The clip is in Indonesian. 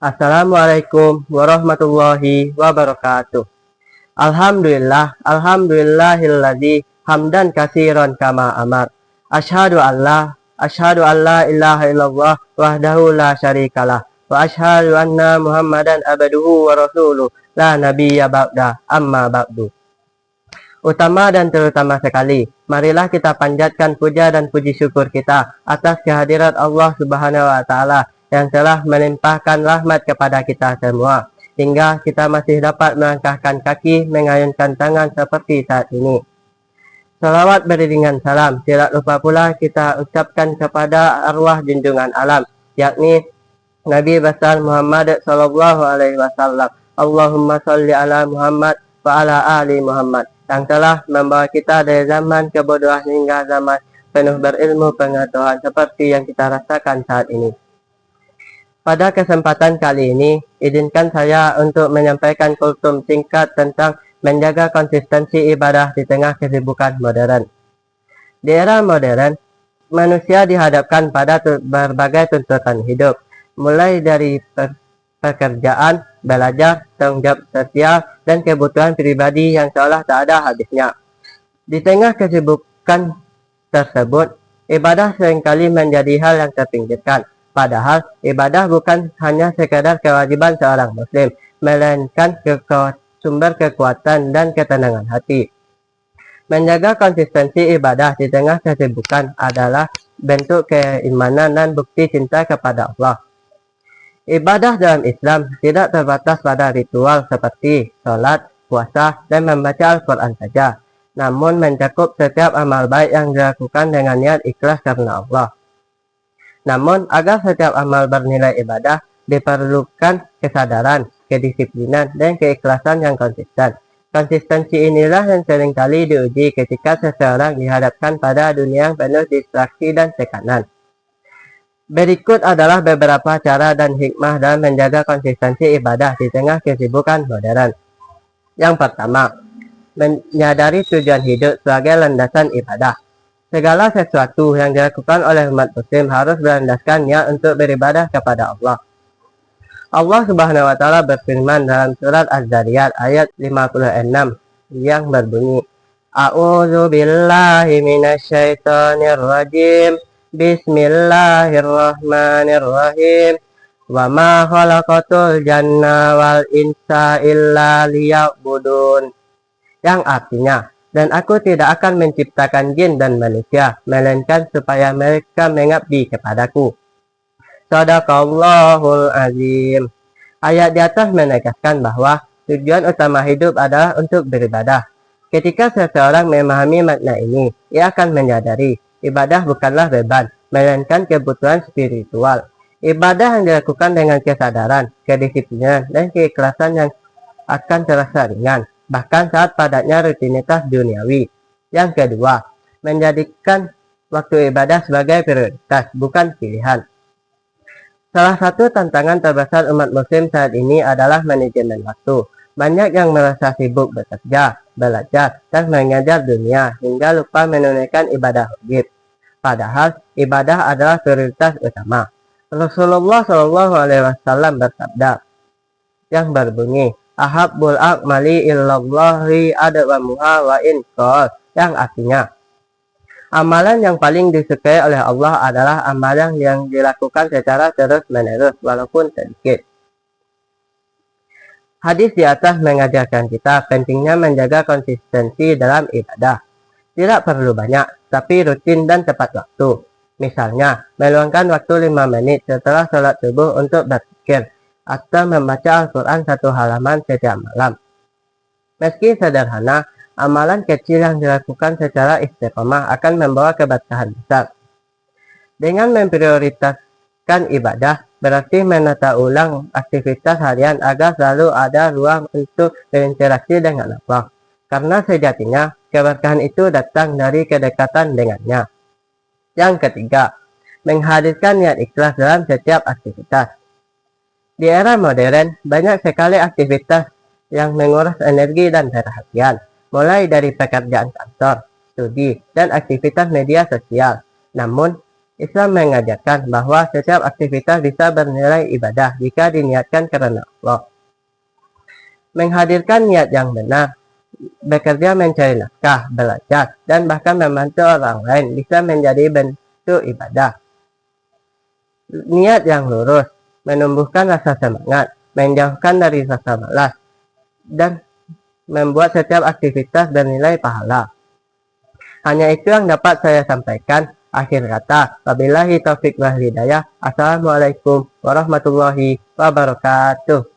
Assalamualaikum warahmatullahi wabarakatuh. Alhamdulillahilladzi hamdan katsiran kama amar. Asyhadu an la ilaha illallah wahdahu la syarikalah wa asyhadu anna Muhammadan abduhu wa rasuluh la nabiyya ba'da amma ba'du. Utama dan terutama sekali, marilah kita panjatkan puja dan puji syukur kita atas kehadirat Allah Subhanahu wa Ta'ala yang telah melimpahkan rahmat kepada kita semua, hingga kita masih dapat melangkahkan kaki, mengayunkan tangan seperti saat ini. Salawat beriringan salam, tidak lupa pula kita ucapkan kepada arwah junjungan alam, yakni Nabi besar Muhammad Sallallahu Alaihi Wasallam. Allahumma salli ala Muhammad wa ala ali Muhammad, yang telah membawa kita dari zaman kebodohan hingga zaman penuh berilmu pengetahuan seperti yang kita rasakan saat ini. Pada kesempatan kali ini, izinkan saya untuk menyampaikan kultum singkat tentang menjaga konsistensi ibadah di tengah kesibukan modern. Di era modern, manusia dihadapkan pada berbagai tuntutan hidup, mulai dari pekerjaan, belajar, tanggung jawab sosial, dan kebutuhan pribadi yang seolah tak ada habisnya. Di tengah kesibukan tersebut, ibadah seringkali menjadi hal yang terpinggirkan. Padahal, ibadah bukan hanya sekadar kewajiban seorang muslim, melainkan sumber kekuatan dan ketenangan hati. Menjaga konsistensi ibadah di tengah kesibukan adalah bentuk keimanan dan bukti cinta kepada Allah. Ibadah dalam Islam tidak terbatas pada ritual seperti sholat, puasa, dan membaca Al-Quran saja, namun mencakup setiap amal baik yang dilakukan dengan niat ikhlas karena Allah. Namun, agar setiap amal bernilai ibadah, diperlukan kesadaran, kedisiplinan, dan keikhlasan yang konsisten. Konsistensi inilah yang seringkali diuji ketika seseorang dihadapkan pada dunia yang penuh distraksi dan tekanan. Berikut adalah beberapa cara dan hikmah dalam menjaga konsistensi ibadah di tengah kesibukan modern. Yang pertama, menyadari tujuan hidup sebagai landasan ibadah. Segala sesuatu yang dilakukan oleh umat muslim harus berlandaskan niat untuk beribadah kepada Allah. Allah Subhanahu wa Ta'ala berfirman dalam surat Az-Zariyat ayat 56 yang berbunyi, A'udzu billahi minasyaitonir rajim. Bismillahirrahmanirrahim. Wa ma khalaqatul janna wal insa illa liya'budun. Yang artinya, dan aku tidak akan menciptakan jin dan manusia, melainkan supaya mereka mengabdi kepadaku. Shadaqallahul azim. Ayat di atas menegaskan bahwa tujuan utama hidup adalah untuk beribadah. Ketika seseorang memahami makna ini, ia akan menyadari ibadah bukanlah beban, melainkan kebutuhan spiritual. Ibadah yang dilakukan dengan kesadaran, kedisiplinan, dan keikhlasan yang akan terasa ringan, bahkan saat padatnya rutinitas duniawi. Yang kedua, menjadikan waktu ibadah sebagai prioritas, bukan pilihan. Salah satu tantangan terbesar umat muslim saat ini adalah manajemen waktu. Banyak yang merasa sibuk bekerja, belajar, dan mengajar dunia hingga lupa menunaikan ibadah wajib. Padahal ibadah adalah prioritas utama. Rasulullah Shallallahu Alaihi Wasallam bersabda yang berbunyi, Ahabbul a'mali illallahi adwamuha wa in qol, yang artinya, amalan yang paling disukai oleh Allah adalah amalan yang dilakukan secara terus-menerus walaupun sedikit. Hadis di atas mengajarkan kita pentingnya menjaga konsistensi dalam ibadah. Tidak perlu banyak, tapi rutin dan tepat waktu. Misalnya, meluangkan waktu 5 menit setelah sholat subuh untuk berzikir, atau membaca Al-Quran 1 halaman setiap malam. Meski sederhana, amalan kecil yang dilakukan secara istiqomah akan membawa keberkahan besar. Dengan memprioritaskan ibadah, berarti menata ulang aktivitas harian agar selalu ada ruang untuk berinteraksi dengan Allah. Karena sejatinya, keberkahan itu datang dari kedekatan dengannya. Yang ketiga, menghadirkan niat ikhlas dalam setiap aktivitas. Di era modern, banyak sekali aktivitas yang menguras energi dan perhatian, mulai dari pekerjaan kantor, studi, dan aktivitas media sosial. Namun, Islam mengajarkan bahwa setiap aktivitas bisa bernilai ibadah jika diniatkan karena Allah. Menghadirkan niat yang benar, bekerja mencari nafkah, belajar, dan bahkan membantu orang lain bisa menjadi bentuk ibadah. Niat yang lurus menumbuhkan rasa semangat, menjauhkan dari rasa malas, dan membuat setiap aktivitas bernilai pahala. Hanya itu yang dapat saya sampaikan. Akhir kata, wabillahi taufiq wal hidayah. Assalamualaikum warahmatullahi wabarakatuh.